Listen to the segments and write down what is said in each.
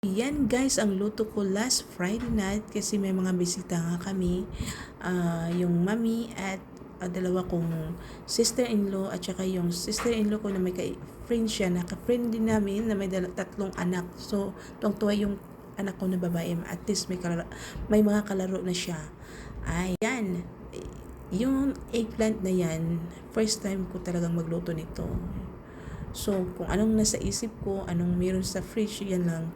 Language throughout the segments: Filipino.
Yan guys, ang luto ko last Friday night kasi may mga bisita nga kami. Yung mami at dalawa kong sister-in-law at saka yung sister-in-law ko na may friend siya, naka-friend din namin na may tatlong anak. So, tuwang-tuwa yung anak ko na babae. At least may mga kalaro na siya. Ayan, yung eggplant na yan, first time ko talagang magluto nito. So, kung anong nasa isip ko, anong meron sa fridge, yan lang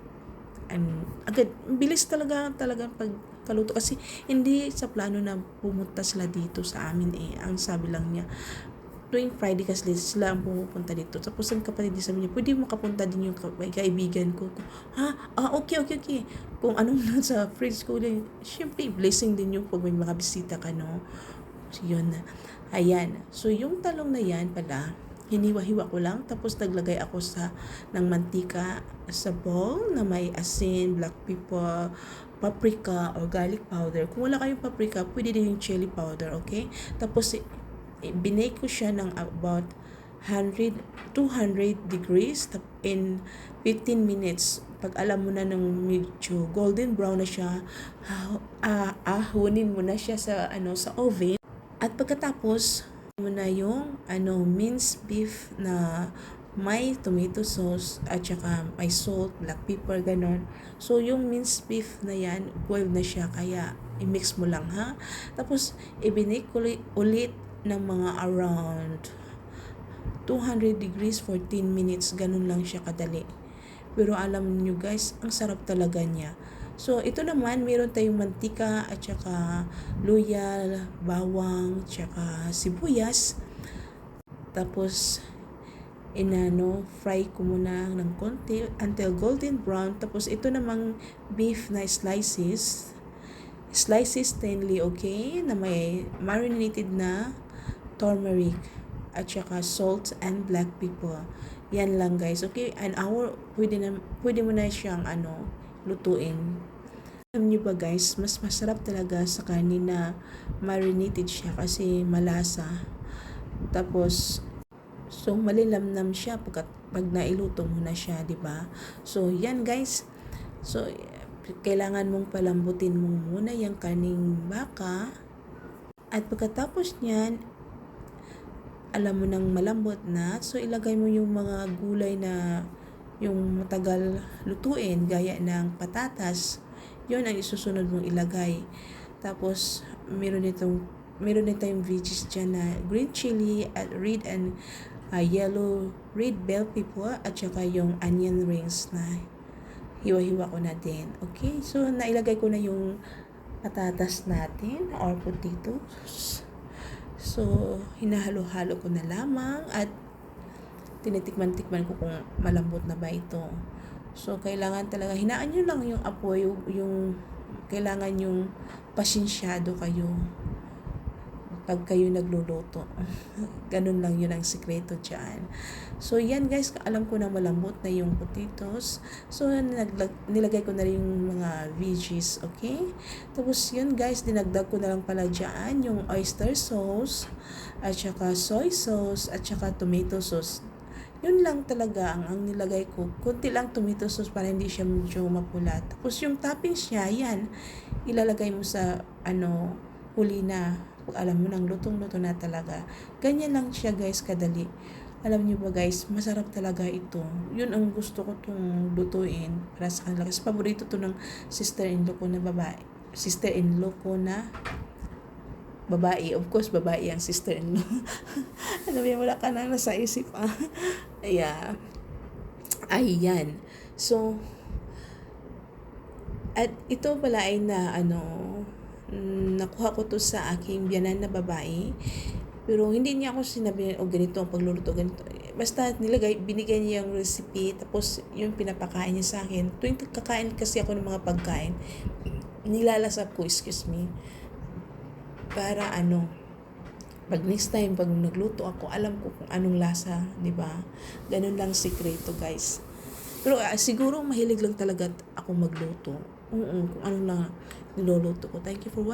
agad bilis talaga pagkaluto kasi hindi sa plano na pumunta sila dito sa amin ang sabi lang niya tuwing Friday kasi sila ang pumupunta dito tapos ang kapatid niya sabi niya pwede makapunta din yung kaibigan ko okay kung anong nasa fridge ko din syempre blessing din yung pag may mga bisita ka no so yun na ayan so yung talong na yan pala hiniwa-hiwa ko lang tapos naglagay ako ng mantika sa bowl na may asin, black pepper, paprika or garlic powder. Kung wala kayong paprika, pwede din yung chili powder, okay? Tapos binake ko siya ng about 200 degrees in 15 minutes. Pag alam mo na ng medyo golden brown na siya, ahunin mo na siya sa oven. At pagkatapos mo na yung minced beef na may tomato sauce at saka may salt, black pepper, ganon. So, yung minced beef na yan, boiled na siya, kaya i-mix mo lang ha. Tapos, i-bake ulit ng mga around 200 degrees, 14 minutes, ganon lang siya kadali. Pero alam niyo guys, ang sarap talaga niya. So, ito naman, meron tayong mantika at saka luya, bawang, saka sibuyas. Tapos, fry ko muna ng konti until golden brown. Tapos, ito namang beef na slices thinly, okay? Na may marinated na turmeric at saka salt and black pepper. Yan lang guys, okay? An hour, pwede mo na siyang lutuin. Alam niyo ba guys, mas masarap talaga sa kanin na marinated siya kasi malasa. Tapos, so malilamnam siya pag nailuto mo na siya, di ba? So, yan guys. So, kailangan mong palambutin mo muna yung kaning baka. At pagkatapos niyan, alam mo nang malambot na, so ilagay mo yung mga gulay na yung matagal lutuin gaya ng patatas, yun ang isusunod mong ilagay. Tapos meron tayong veggies dyan na green chili at red and yellow red bell pepper at saka yung onion rings na hiwa-hiwa ko na din. Okay, so nailagay ko na yung patatas natin or potatoes. So, hinahalo-halo ko na lamang at tinitikman-tikman ko kung malambot na ba ito. So, kailangan talaga, hinaan nyo lang yung apoy, kailangan yung pasensyado kayo pag kayo nagluluto. Ganun lang yun ang sikreto dyan. So, yan guys, alam ko na malambot na yung potatoes. So, nilagay ko na rin yung mga veggies, okay? Tapos, yun guys, dinagdag ko na lang pala dyan yung oyster sauce, at saka soy sauce, at saka tomato sauce. Yun lang talaga ang nilagay ko. Kunti lang tomato sauce para hindi siya medyo mapula. Tapos, yung toppings niya, yan, ilalagay mo sa, huli na. Pag alam mo nang lutong-luto na talaga. Ganyan lang siya guys, kadali. Alam niyo ba guys, masarap talaga ito. Yun ang gusto ko tong lutuin para sa kanila. Kasi paborito to ng sister-in-law ko na babae. Sister-in-law ko na babae. Of course, babae ang sister-in-law. Alam mo, wala ka na nasa isip Yeah. Ayan. So, at ito pala ay nakuha ko to sa aking biyanan na babae. Pero hindi niya ako sinabi, ganito ang pagluluto, ganito. Basta binigay niya yung recipe, tapos yung pinapakain niya sa akin. Tuwing kakain kasi ako ng mga pagkain, nilalasap ko, excuse me. Para pag next time, pag nagluto ako, alam ko kung anong lasa, di ba? Ganun lang sikreto, guys. Pero siguro mahilig lang talaga ako magluto. Kung anong lang niluluto ko. Thank you for watching.